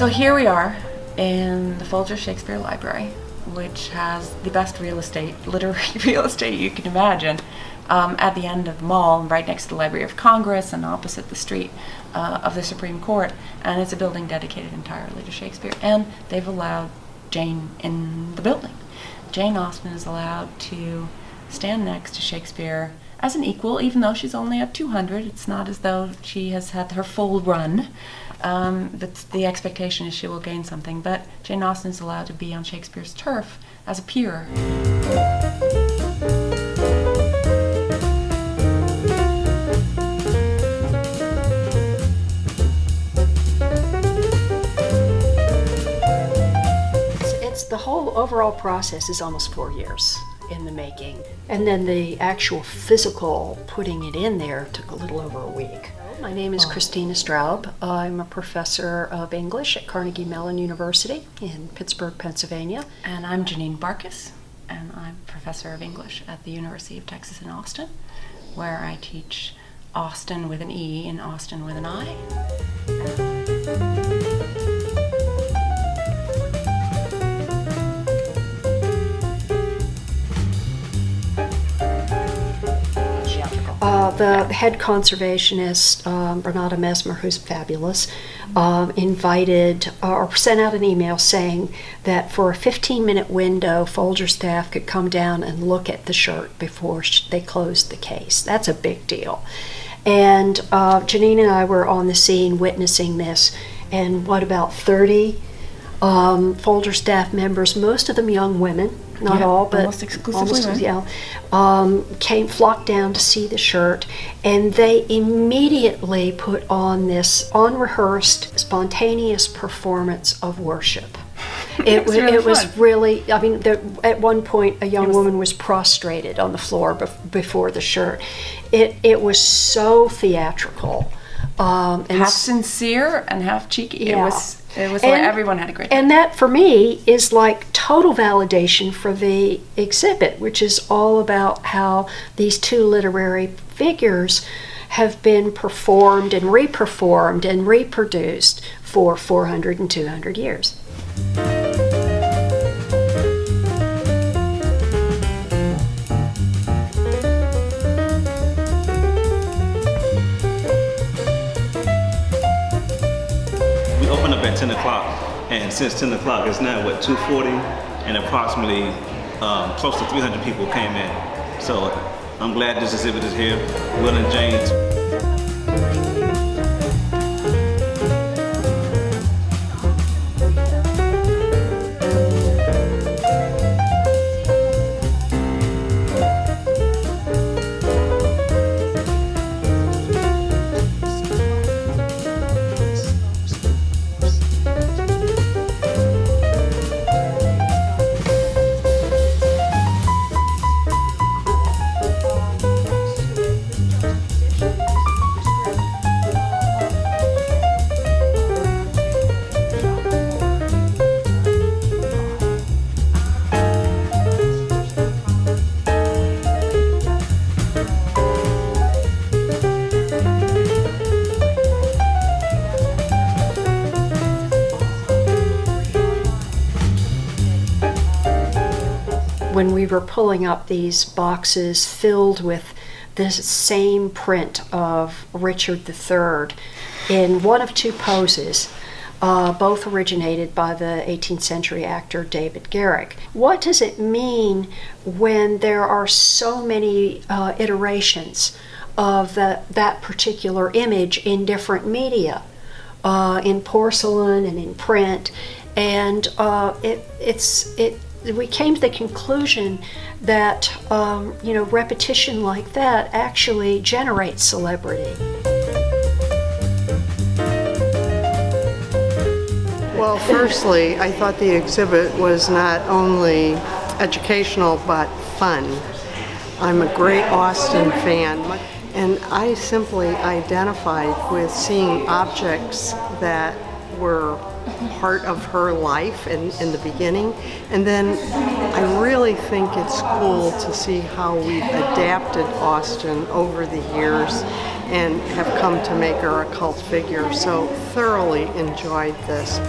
So here we are in the Folger Shakespeare Library, which has the best real estate, literary real estate you can imagine, at the end of the mall, right next to the Library of Congress and opposite the street of the Supreme Court. And it's a building dedicated entirely to Shakespeare. And they've allowed Jane in the building. Jane Austen is allowed to stand next to Shakespeare as an equal, even though she's only at 200. It's not as though she has had her full run. But the expectation is she will gain something. But Jane Austen is allowed to be on Shakespeare's turf as a peer. The whole overall process is almost 4 years in the making. And then the actual physical putting it in there took a little over a week. My name is Christina Straub. I'm a professor of English at Carnegie Mellon University in Pittsburgh, Pennsylvania. And I'm Janine Barkis, and I'm professor of English at the University of Texas in Austin, where I teach Austin with an E and Austin with an I. The head conservationist, Renata Mesmer, who's fabulous, invited or sent out an email saying that for a 15-minute window, Folger staff could come down and look at the shirt before they closed the case. That's a big deal. And Janine and I were on the scene witnessing this, and what, about 30 Folger staff members, most of them young women, not all, but almost exclusively women. Flocked down to see the shirt, and they immediately put on this unrehearsed, spontaneous performance of worship. It was really, I mean, at one point a young woman was prostrated on the floor before the shirt. It was so theatrical. And half sincere and half cheeky. Yeah. It was like everyone had a great time. And that, for me, is like total validation for the exhibit, which is all about how these two literary figures have been performed and reperformed and reproduced for 400 and 200 years. Up at 10 o'clock, and since 10 o'clock it's now 2:40, and approximately close to 300 people came in. So I'm glad this exhibit is here. Will and Jane. When we were pulling up these boxes filled with this same print of Richard III in one of two poses, both originated by the 18th century actor David Garrick. What does it mean when there are so many iterations of that particular image in different media, in porcelain and in print? And we came to the conclusion that repetition like that actually generates celebrity. Well, firstly, I thought the exhibit was not only educational but fun. I'm a great Austen fan, and I simply identified with seeing objects that were part of her life in the beginning, and then I really think it's cool to see how we've adapted Austen over the years and have come to make her a cult figure. So thoroughly enjoyed this.